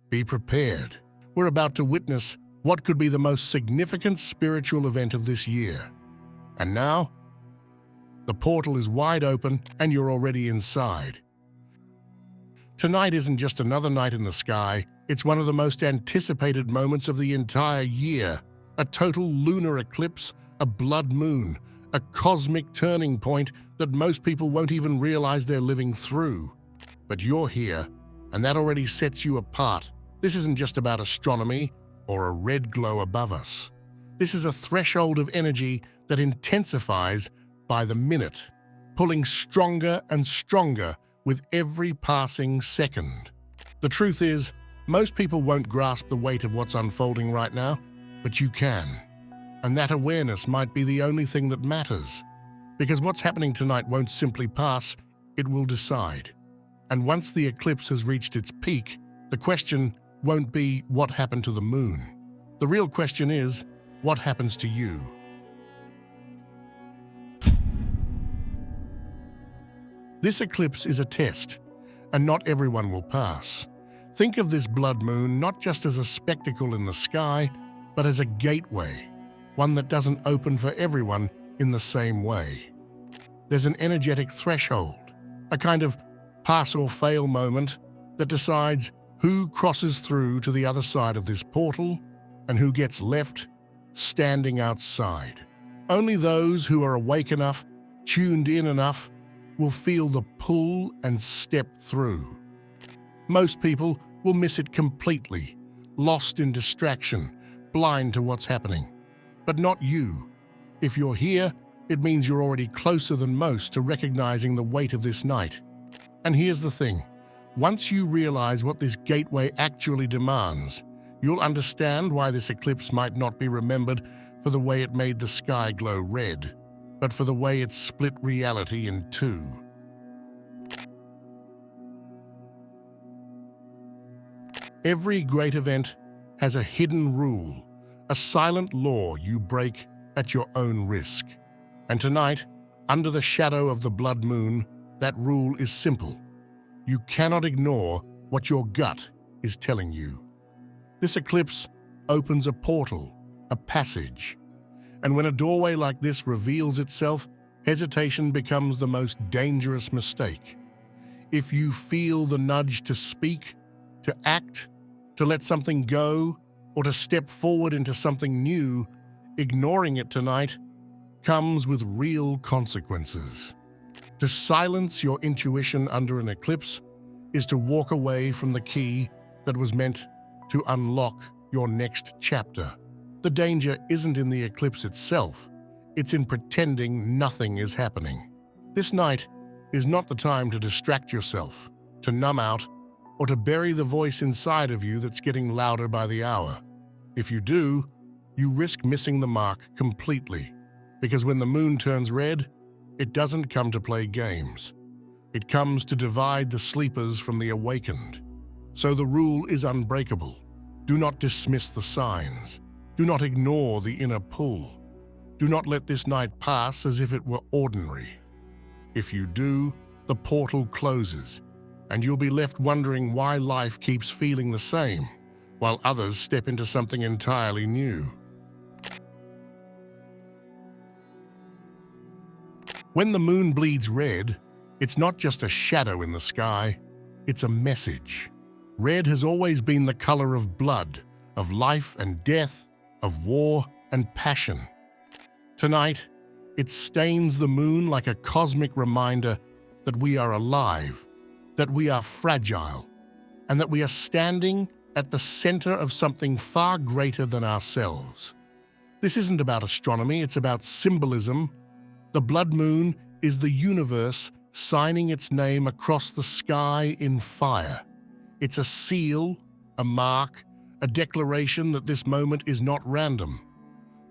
Be prepared. We're about to witness what could be the most significant spiritual event of this year. And now, the portal is wide open and you're already inside. Tonight isn't just another night in the sky, it's one of the most anticipated moments of the entire year. A total lunar eclipse, a blood moon, a cosmic turning point that most people won't even realize they're living through. But you're here, and that already sets you apart. This isn't just about astronomy or a red glow above us. This is a threshold of energy that intensifies by the minute, pulling stronger and stronger with every passing second. The truth is, most people won't grasp the weight of what's unfolding right now, but you can. And that awareness might be the only thing that matters. Because what's happening tonight won't simply pass, it will decide. And once the eclipse has reached its peak, the question won't be what happened to the moon. The real question is, what happens to you? This eclipse is a test, and not everyone will pass. Think of this blood moon not just as a spectacle in the sky, but as a gateway, one that doesn't open for everyone in the same way. There's an energetic threshold, a kind of pass or fail moment that decides who crosses through to the other side of this portal and who gets left standing outside. Only those who are awake enough, tuned in enough, will feel the pull and step through. Most people will miss it completely, lost in distraction, blind to what's happening. But not you. If you're here, it means you're already closer than most to recognizing the weight of this night. And here's the thing. Once you realize what this gateway actually demands, you'll understand why this eclipse might not be remembered for the way it made the sky glow red, but for the way it split reality in two. Every great event has a hidden rule, a silent law you break at your own risk. And tonight, under the shadow of the blood moon, that rule is simple. You cannot ignore what your gut is telling you. This eclipse opens a portal, a passage. And when a doorway like this reveals itself, hesitation becomes the most dangerous mistake. If you feel the nudge to speak, to act, to let something go, or to step forward into something new, ignoring it tonight comes with real consequences. To silence your intuition under an eclipse is to walk away from the key that was meant to unlock your next chapter. The danger isn't in the eclipse itself, it's in pretending nothing is happening. This night is not the time to distract yourself, to numb out, or to bury the voice inside of you that's getting louder by the hour. If you do, you risk missing the mark completely, because when the moon turns red, it doesn't come to play games. It comes to divide the sleepers from the awakened. So the rule is unbreakable. Do not dismiss the signs. Do not ignore the inner pull. Do not let this night pass as if it were ordinary. If you do, the portal closes, and you'll be left wondering why life keeps feeling the same, while others step into something entirely new. When the moon bleeds red, it's not just a shadow in the sky, it's a message. Red has always been the color of blood, of life and death, of war and passion. Tonight, it stains the moon like a cosmic reminder that we are alive, that we are fragile, and that we are standing at the center of something far greater than ourselves. This isn't about astronomy, it's about symbolism. The blood moon is the universe signing its name across the sky in fire. It's a seal, a mark, a declaration that this moment is not random.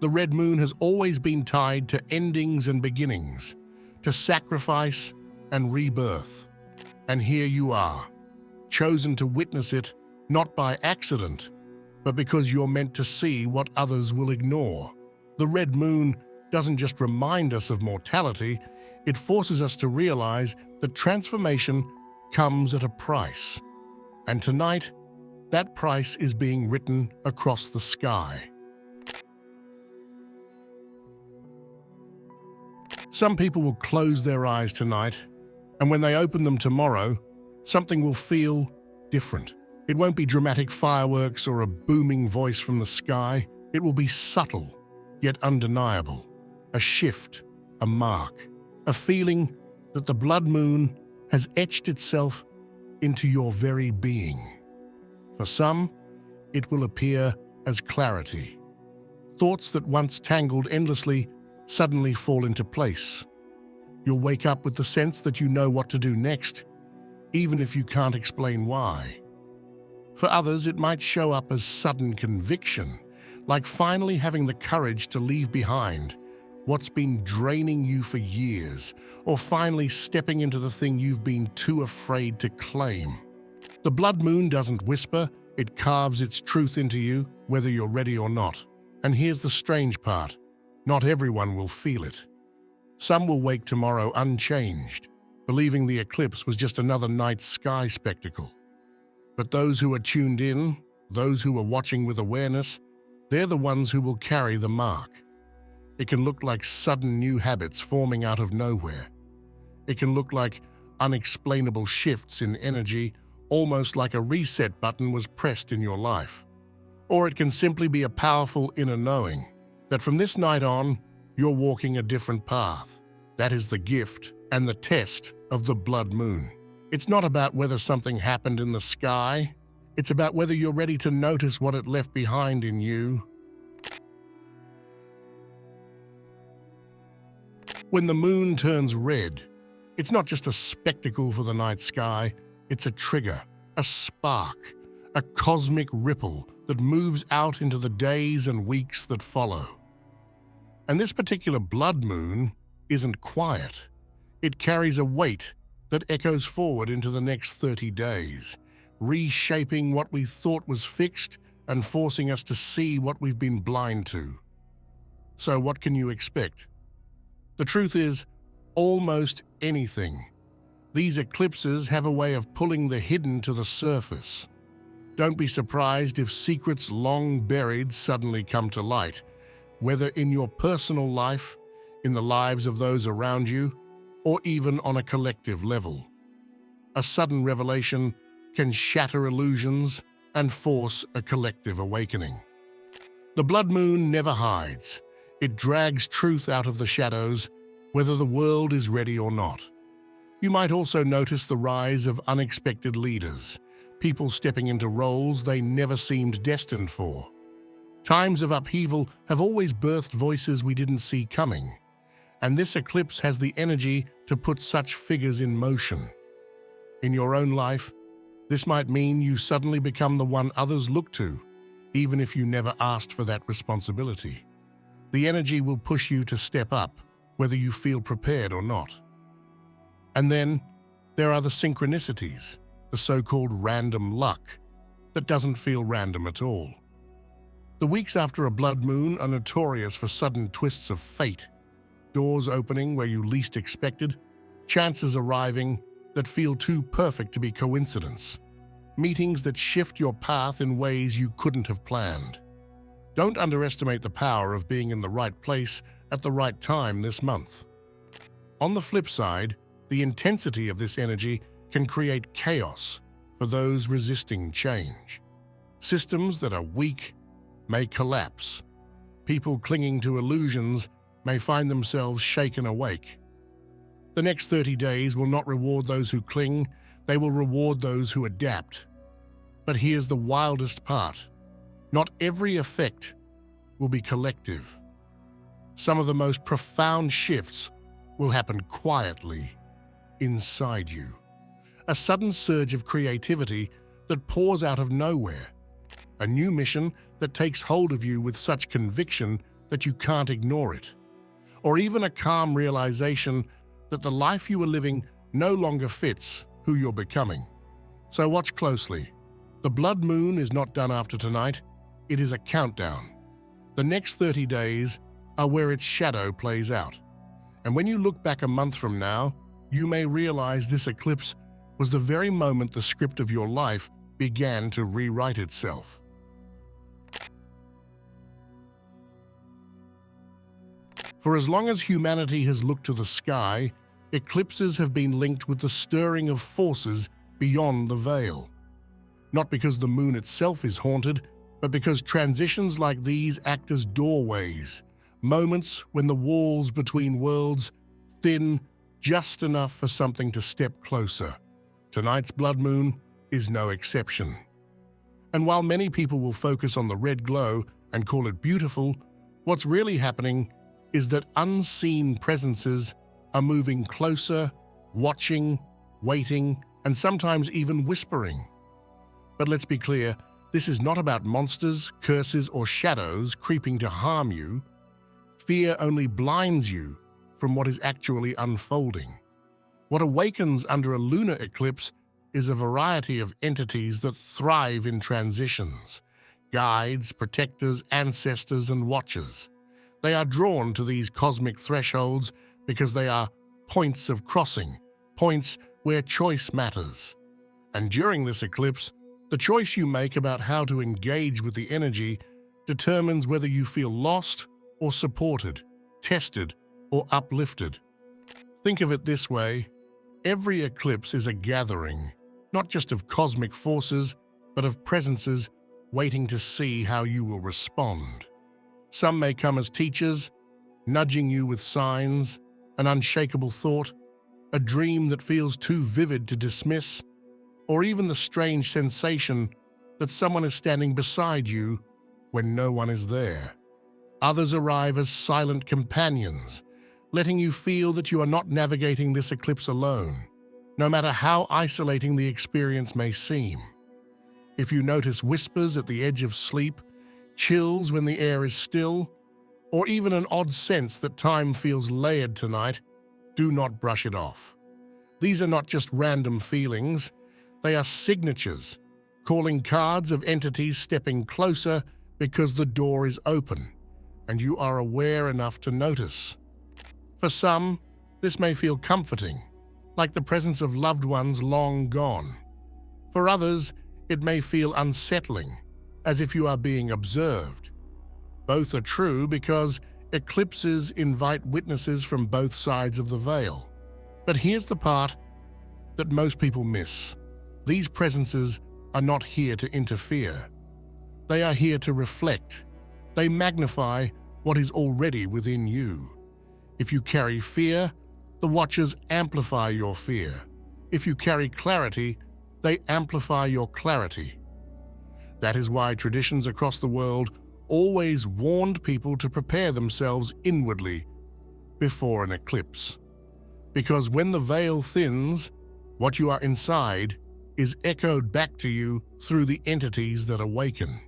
The red moon has always been tied to endings and beginnings, to sacrifice and rebirth. And here you are, chosen to witness it not by accident, but because you're meant to see what others will ignore. The red moon doesn't just remind us of mortality, it forces us to realize that transformation comes at a price. And tonight, That price is being written across the sky. Some people will close their eyes tonight, and when they open them tomorrow, something will feel different. It won't be dramatic fireworks or a booming voice from the sky. It will be subtle, yet undeniable. A shift, a mark, a feeling that the blood moon has etched itself into your very being. For some, it will appear as clarity. Thoughts that once tangled endlessly suddenly fall into place. You'll wake up with the sense that you know what to do next, even if you can't explain why. For others, it might show up as sudden conviction, like finally having the courage to leave behind what's been draining you for years, or finally stepping into the thing you've been too afraid to claim. The blood moon doesn't whisper, it carves its truth into you, whether you're ready or not. And here's the strange part. Not everyone will feel it. Some will wake tomorrow unchanged, believing the eclipse was just another night sky spectacle. But those who are tuned in, those who are watching with awareness, they're the ones who will carry the mark. It can look like sudden new habits forming out of nowhere. It can look like unexplainable shifts in energy, almost like a reset button was pressed in your life. Or it can simply be a powerful inner knowing that from this night on, you're walking a different path. That is the gift and the test of the blood moon. It's not about whether something happened in the sky. It's about whether you're ready to notice what it left behind in you. When the moon turns red, it's not just a spectacle for the night sky, it's a trigger, a spark, a cosmic ripple that moves out into the days and weeks that follow. And this particular blood moon isn't quiet. It carries a weight that echoes forward into the next 30 days, reshaping what we thought was fixed and forcing us to see what we've been blind to. So what can you expect? The truth is, almost anything. These eclipses have a way of pulling the hidden to the surface. Don't be surprised if secrets long buried suddenly come to light, whether in your personal life, in the lives of those around you, or even on a collective level. A sudden revelation can shatter illusions and force a collective awakening. The blood moon never hides. It drags truth out of the shadows, whether the world is ready or not. You might also notice the rise of unexpected leaders, people stepping into roles they never seemed destined for. Times of upheaval have always birthed voices we didn't see coming, and this eclipse has the energy to put such figures in motion. In your own life, this might mean you suddenly become the one others look to, even if you never asked for that responsibility. The energy will push you to step up, whether you feel prepared or not. And then there are the synchronicities, the so-called random luck, that doesn't feel random at all. The weeks after a blood moon are notorious for sudden twists of fate, doors opening where you least expected, chances arriving that feel too perfect to be coincidence, meetings that shift your path in ways you couldn't have planned. Don't underestimate the power of being in the right place at the right time this month. On the flip side, the intensity of this energy can create chaos for those resisting change. Systems that are weak may collapse. People clinging to illusions may find themselves shaken awake. The next 30 days will not reward those who cling, they will reward those who adapt. But here's the wildest part. Not every effect will be collective. Some of the most profound shifts will happen quietly inside you. A sudden surge of creativity that pours out of nowhere. A new mission that takes hold of you with such conviction that you can't ignore it. Or even a calm realization that the life you are living no longer fits who you're becoming. So watch closely. The blood moon is not done after tonight. It is a countdown. The next 30 days are where its shadow plays out. And when you look back a month from now, you may realize this eclipse was the very moment the script of your life began to rewrite itself. For as long as humanity has looked to the sky, eclipses have been linked with the stirring of forces beyond the veil. Not because the moon itself is haunted, but because transitions like these act as doorways, moments when the walls between worlds thin just enough for something to step closer. Tonight's blood moon is no exception. And while many people will focus on the red glow and call it beautiful, what's really happening is that unseen presences are moving closer, watching, waiting, and sometimes even whispering. But let's be clear, this is not about monsters, curses, or shadows creeping to harm you. Fear only blinds you from what is actually unfolding. What awakens under a lunar eclipse is a variety of entities that thrive in transitions: guides, protectors, ancestors, and watchers. They are drawn to these cosmic thresholds because they are points of crossing, points where choice matters. And during this eclipse, the choice you make about how to engage with the energy determines whether you feel lost or supported, tested or uplifted. Think of it this way: every eclipse is a gathering, not just of cosmic forces, but of presences waiting to see how you will respond. Some may come as teachers, nudging you with signs, an unshakable thought, a dream that feels too vivid to dismiss, or even the strange sensation that someone is standing beside you when no one is there. Others arrive as silent companions, letting you feel that you are not navigating this eclipse alone, no matter how isolating the experience may seem. If you notice whispers at the edge of sleep, chills when the air is still, or even an odd sense that time feels layered tonight, do not brush it off. These are not just random feelings, they are signatures, calling cards of entities stepping closer because the door is open, and you are aware enough to notice. For some, this may feel comforting, like the presence of loved ones long gone. For others, it may feel unsettling, as if you are being observed. Both are true because eclipses invite witnesses from both sides of the veil. But here's the part that most people miss. These presences are not here to interfere. They are here to reflect. They magnify what is already within you. If you carry fear, the watchers amplify your fear. If you carry clarity, they amplify your clarity. That is why traditions across the world always warned people to prepare themselves inwardly before an eclipse. Because when the veil thins, what you are inside is echoed back to you through the entities that awaken.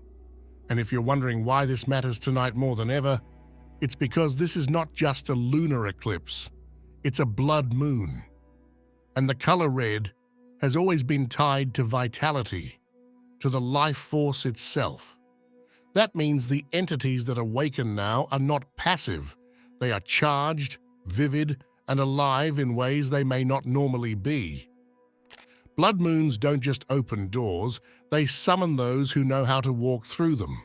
And if you're wondering why this matters tonight more than ever, it's because this is not just a lunar eclipse, it's a blood moon. And the color red has always been tied to vitality, to the life force itself. That means the entities that awaken now are not passive. They are charged, vivid, and alive in ways they may not normally be. Blood moons don't just open doors, they summon those who know how to walk through them.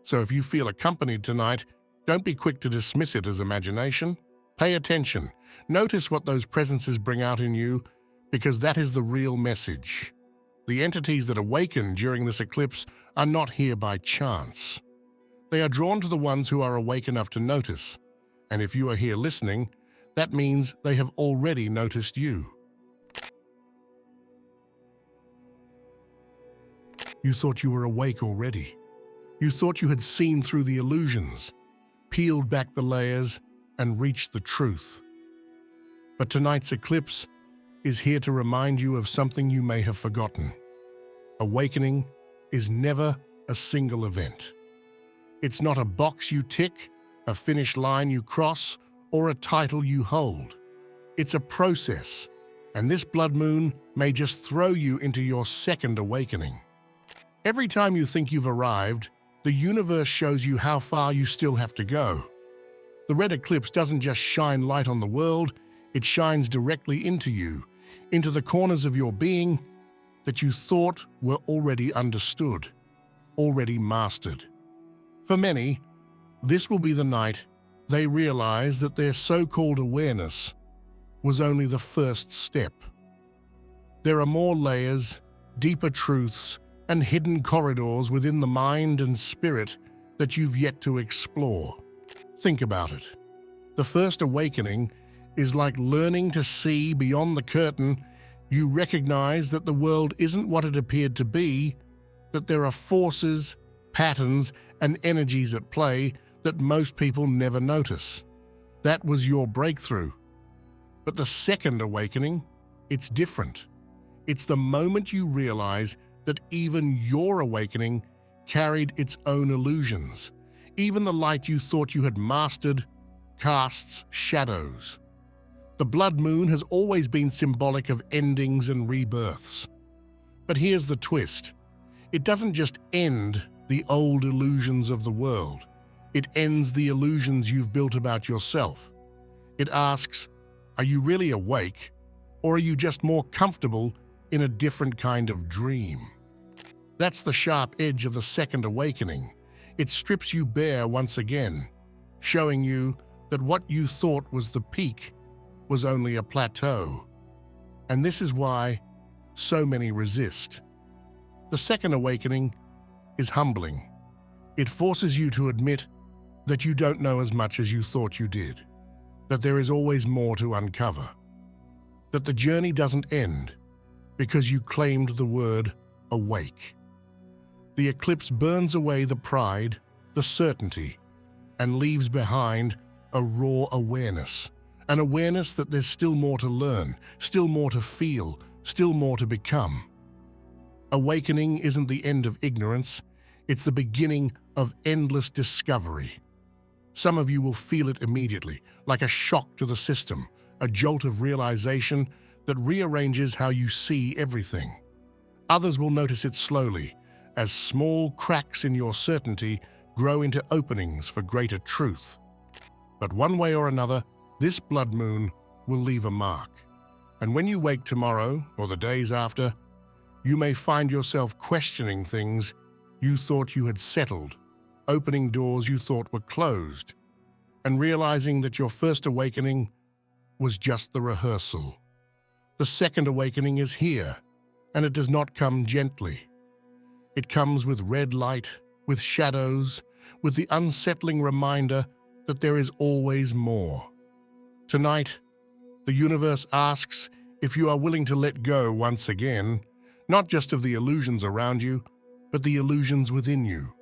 So if you feel accompanied tonight, don't be quick to dismiss it as imagination. Pay attention. Notice what those presences bring out in you, because that is the real message. The entities that awaken during this eclipse are not here by chance. They are drawn to the ones who are awake enough to notice. And if you are here listening, that means they have already noticed you. You thought you were awake already. You thought you had seen through the illusions, peeled back the layers, and reached the truth. But tonight's eclipse is here to remind you of something you may have forgotten. Awakening is never a single event. It's not a box you tick, a finish line you cross, or a title you hold. It's a process, and this blood moon may just throw you into your second awakening. Every time you think you've arrived, the universe shows you how far you still have to go. The red eclipse doesn't just shine light on the world, it shines directly into you, into the corners of your being that you thought were already understood, already mastered. For many, this will be the night they realize that their so-called awareness was only the first step. There are more layers, deeper truths, and hidden corridors within the mind and spirit that you've yet to explore. Think about it. The first awakening is like learning to see beyond the curtain. You recognize that the world isn't what it appeared to be, that there are forces, patterns, and energies at play that most people never notice. That was your breakthrough. But the second awakening, it's different. It's the moment you realize that even your awakening carried its own illusions. Even the light you thought you had mastered casts shadows. The blood moon has always been symbolic of endings and rebirths. But here's the twist. It doesn't just end the old illusions of the world. It ends the illusions you've built about yourself. It asks, are you really awake, or are you just more comfortable in a different kind of dream? That's the sharp edge of the second awakening. It strips you bare once again, showing you that what you thought was the peak was only a plateau. And this is why so many resist. The second awakening is humbling. It forces you to admit that you don't know as much as you thought you did, that there is always more to uncover, that the journey doesn't end because you claimed the word awake. The eclipse burns away the pride, the certainty, and leaves behind a raw awareness, an awareness that there's still more to learn, still more to feel, still more to become. Awakening isn't the end of ignorance, it's the beginning of endless discovery. Some of you will feel it immediately, like a shock to the system, a jolt of realization that rearranges how you see everything. Others will notice it slowly, as small cracks in your certainty grow into openings for greater truth. But one way or another, this blood moon will leave a mark. And when you wake tomorrow, or the days after, you may find yourself questioning things you thought you had settled, opening doors you thought were closed, and realizing that your first awakening was just the rehearsal. The second awakening is here, and it does not come gently. It comes with red light, with shadows, with the unsettling reminder that there is always more. Tonight, the universe asks if you are willing to let go once again, not just of the illusions around you, but the illusions within you.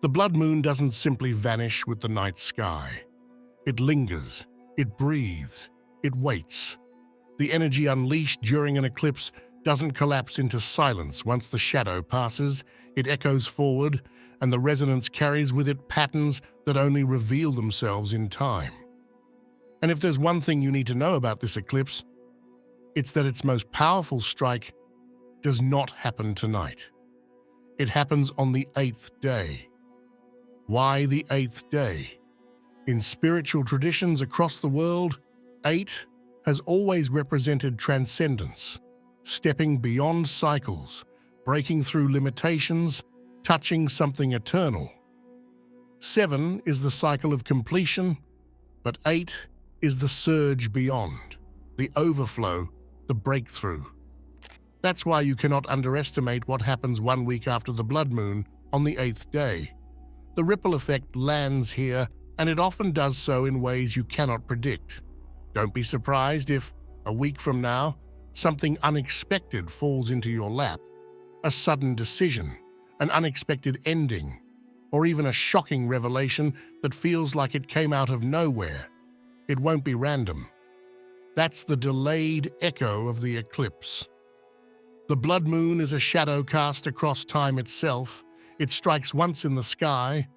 The blood moon doesn't simply vanish with the night sky. It lingers, it breathes, it waits. The energy unleashed during an eclipse doesn't collapse into silence once the shadow passes. It echoes forward, and the resonance carries with it patterns that only reveal themselves in time. And if there's one thing you need to know about this eclipse, it's that its most powerful strike does not happen tonight. It happens on the 8th day. Why the 8th day? In spiritual traditions across the world, 8 has always represented transcendence, stepping beyond cycles, breaking through limitations, touching something eternal. 7 is the cycle of completion, but 8 is the surge beyond, the overflow, the breakthrough. That's why you cannot underestimate what happens 1 week after the blood moon on the 8th day. The ripple effect lands here, and it often does so in ways you cannot predict. Don't be surprised if, a week from now, something unexpected falls into your lap. A sudden decision, an unexpected ending, or even a shocking revelation that feels like it came out of nowhere. It won't be random. That's the delayed echo of the eclipse. The blood moon is a shadow cast across time itself. It strikes once in the sky,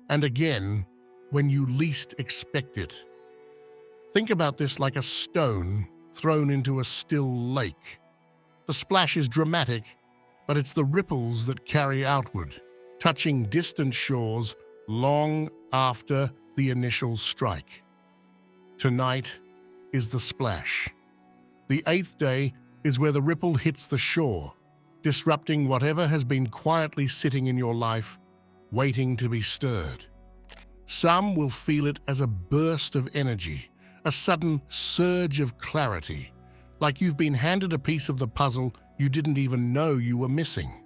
and again when you least expect it. Think about this like a stone thrown into a still lake. The splash is dramatic, but it's the ripples that carry outward, touching distant shores long after the initial strike. Tonight is the splash. The 8th day is where the ripple hits the shore, disrupting whatever has been quietly sitting in your life, waiting to be stirred. Some will feel it as a burst of energy, a sudden surge of clarity, like you've been handed a piece of the puzzle you didn't even know you were missing.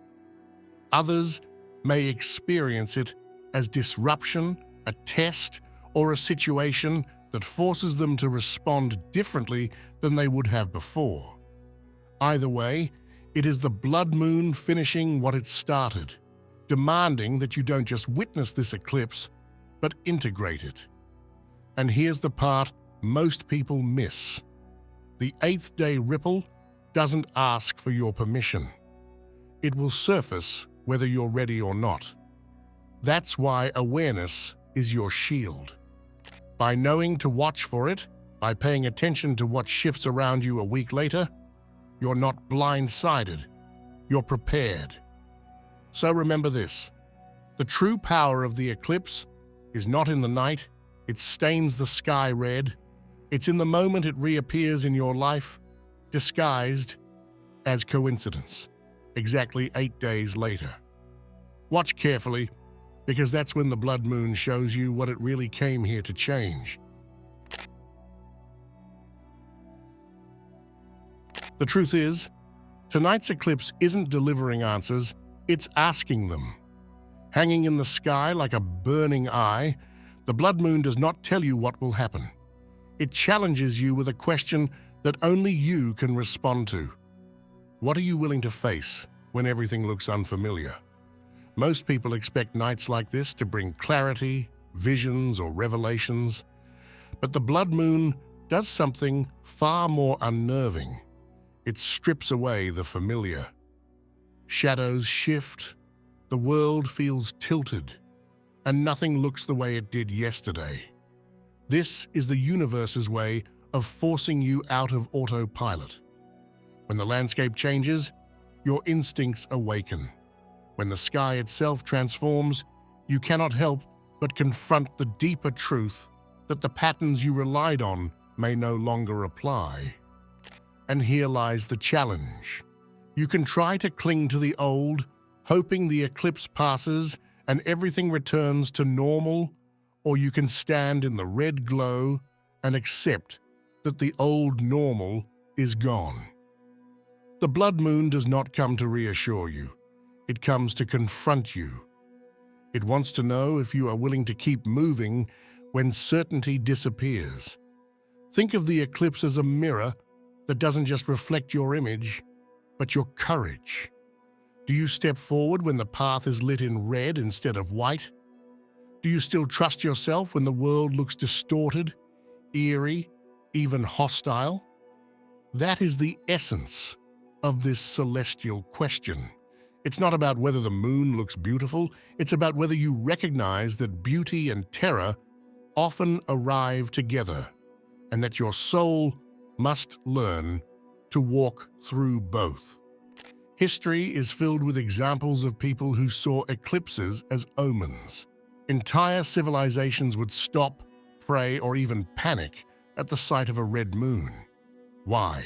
Others may experience it as disruption, a test, or a situation that forces them to respond differently than they would have before. Either way, it is the blood moon finishing what it started, demanding that you don't just witness this eclipse, but integrate it. And here's the part most people miss. The 8th day ripple doesn't ask for your permission. It will surface whether you're ready or not. That's why awareness is your shield. By knowing to watch for it, by paying attention to what shifts around you a week later, you're not blindsided, you're prepared. So remember this, the true power of the eclipse is not in the night, it stains the sky red. It's in the moment it reappears in your life, disguised as coincidence, exactly 8 days later. Watch carefully, because that's when the blood moon shows you what it really came here to change. The truth is, tonight's eclipse isn't delivering answers, it's asking them. Hanging in the sky like a burning eye, the blood moon does not tell you what will happen. It challenges you with a question that only you can respond to. What are you willing to face when everything looks unfamiliar? Most people expect nights like this to bring clarity, visions, or revelations. But the blood moon does something far more unnerving. It strips away the familiar. Shadows shift, the world feels tilted, and nothing looks the way it did yesterday. This is the universe's way of forcing you out of autopilot. When the landscape changes, your instincts awaken. When the sky itself transforms, you cannot help but confront the deeper truth that the patterns you relied on may no longer apply. And here lies the challenge. You can try to cling to the old, hoping the eclipse passes and everything returns to normal, or you can stand in the red glow and accept that the old normal is gone. The blood moon does not come to reassure you. It comes to confront you. It wants to know if you are willing to keep moving when certainty disappears. Think of the eclipse as a mirror that doesn't just reflect your image, but your courage. Do you step forward when the path is lit in red instead of white? Do you still trust yourself when the world looks distorted, eerie, even hostile? That is the essence of this celestial question. It's not about whether the moon looks beautiful, it's about whether you recognize that beauty and terror often arrive together, and that your soul must learn to walk through both. History is filled with examples of people who saw eclipses as omens. Entire civilizations would stop, pray, or even panic at the sight of a red moon. Why?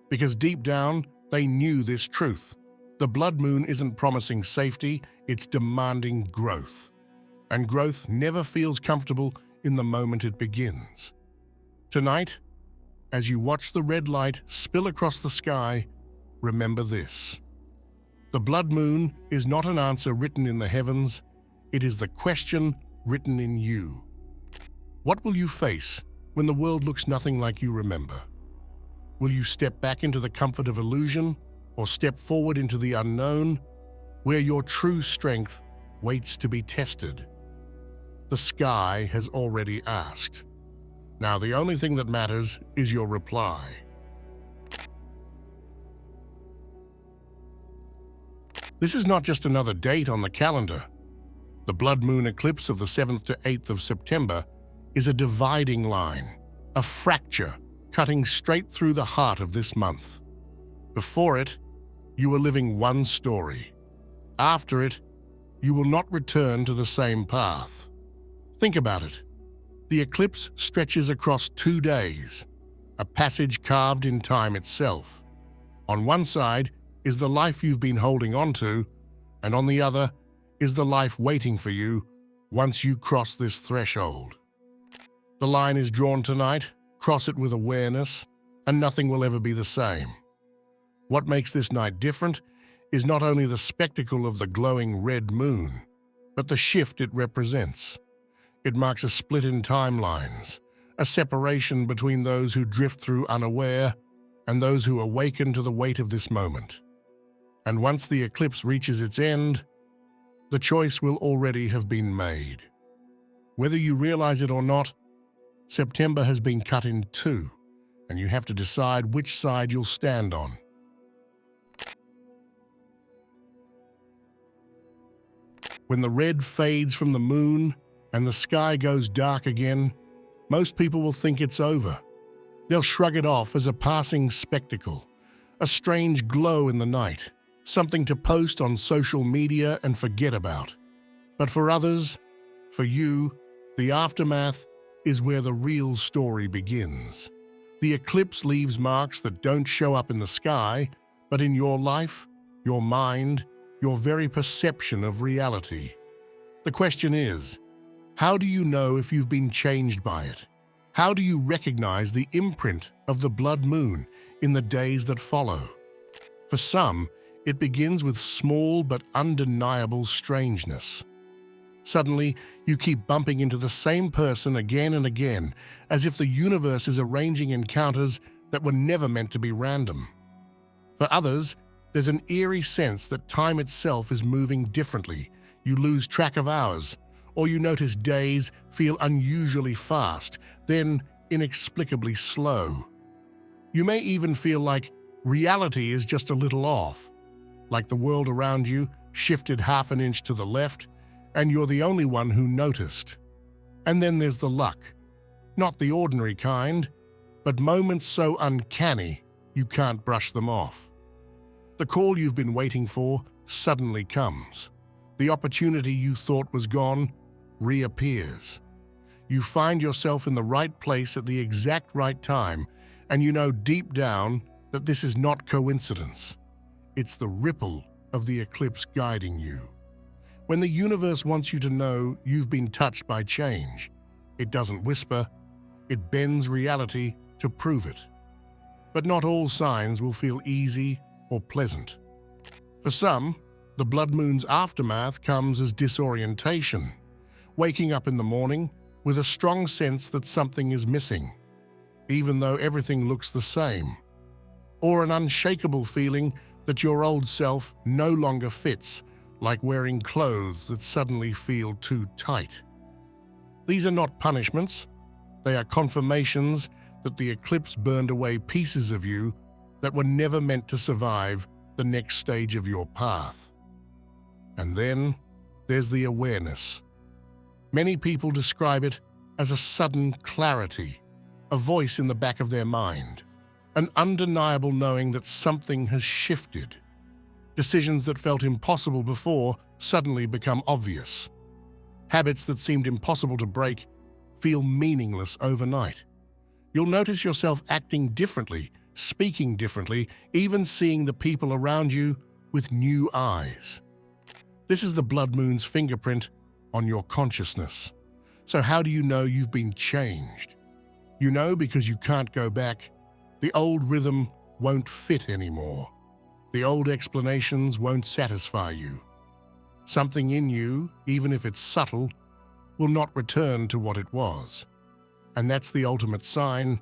Because deep down, they knew this truth. The blood moon isn't promising safety, it's demanding growth. And growth never feels comfortable in the moment it begins. Tonight, as you watch the red light spill across the sky, remember this. The blood moon is not an answer written in the heavens, it is the question written in you. What will you face when the world looks nothing like you remember? Will you step back into the comfort of illusion, or step forward into the unknown, where your true strength waits to be tested? The sky has already asked. Now the only thing that matters is your reply. This is not just another date on the calendar. The blood moon eclipse of the 7th to 8th of September is a dividing line, a fracture cutting straight through the heart of this month. Before it, you were living one story. After it, you will not return to the same path. Think about it. The eclipse stretches across 2 days, a passage carved in time itself. On one side is the life you've been holding on to, and on the other is the life waiting for you once you cross this threshold. The line is drawn tonight, cross it with awareness, and nothing will ever be the same. What makes this night different is not only the spectacle of the glowing red moon, but the shift it represents. It marks a split in timelines, a separation between those who drift through unaware and those who awaken to the weight of this moment. And once the eclipse reaches its end, the choice will already have been made. Whether you realize it or not, September has been cut in two, and you have to decide which side you'll stand on. When the red fades from the moon and the sky goes dark again, most people will think it's over. They'll shrug it off as a passing spectacle, a strange glow in the night, something to post on social media and forget about. But for others, for you, the aftermath is where the real story begins. The eclipse leaves marks that don't show up in the sky, but in your life, your mind, your very perception of reality. The question is, how do you know if you've been changed by it? How do you recognize the imprint of the blood moon in the days that follow? For some, it begins with small but undeniable strangeness. Suddenly, you keep bumping into the same person again and again, as if the universe is arranging encounters that were never meant to be random. For others, there's an eerie sense that time itself is moving differently. You lose track of hours, or you notice days feel unusually fast, then inexplicably slow. You may even feel like reality is just a little off, like the world around you shifted half an inch to the left, and you're the only one who noticed. And then there's the luck. Not the ordinary kind, but moments so uncanny you can't brush them off. The call you've been waiting for suddenly comes. The opportunity you thought was gone reappears. You find yourself in the right place at the exact right time, and you know deep down that this is not coincidence. It's the ripple of the eclipse guiding you. When the universe wants you to know you've been touched by change, it doesn't whisper, it bends reality to prove it. But not all signs will feel easy or pleasant. For some, the blood moon's aftermath comes as disorientation, waking up in the morning with a strong sense that something is missing, even though everything looks the same, or an unshakable feeling that your old self no longer fits, like wearing clothes that suddenly feel too tight. These are not punishments, they are confirmations that the eclipse burned away pieces of you that were never meant to survive the next stage of your path. And then there's the awareness. Many people describe it as a sudden clarity, a voice in the back of their mind, an undeniable knowing that something has shifted. Decisions that felt impossible before suddenly become obvious. Habits that seemed impossible to break feel meaningless overnight. You'll notice yourself acting differently, speaking differently, even seeing the people around you with new eyes. This is the blood moon's fingerprint on your consciousness. So how do you know you've been changed? You know because you can't go back. The old rhythm won't fit anymore. The old explanations won't satisfy you. Something in you, even if it's subtle, will not return to what it was. And that's the ultimate sign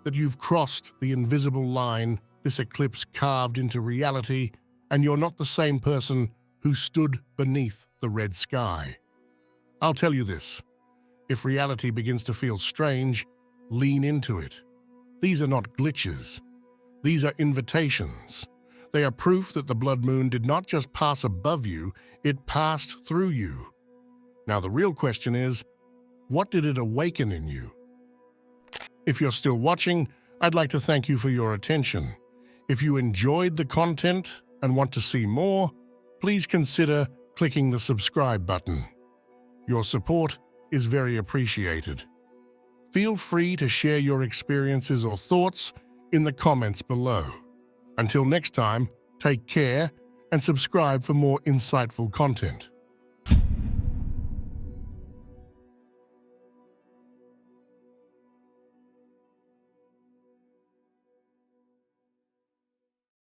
that you've crossed the invisible line this eclipse carved into reality, and you're not the same person who stood beneath the red sky. I'll tell you this, if reality begins to feel strange, lean into it. These are not glitches. These are invitations. They are proof that the blood moon did not just pass above you, it passed through you. Now the real question is, what did it awaken in you? If you're still watching, I'd like to thank you for your attention. If you enjoyed the content and want to see more, please consider clicking the subscribe button. Your support is very appreciated. Feel free to share your experiences or thoughts in the comments below. Until next time, take care and subscribe for more insightful content.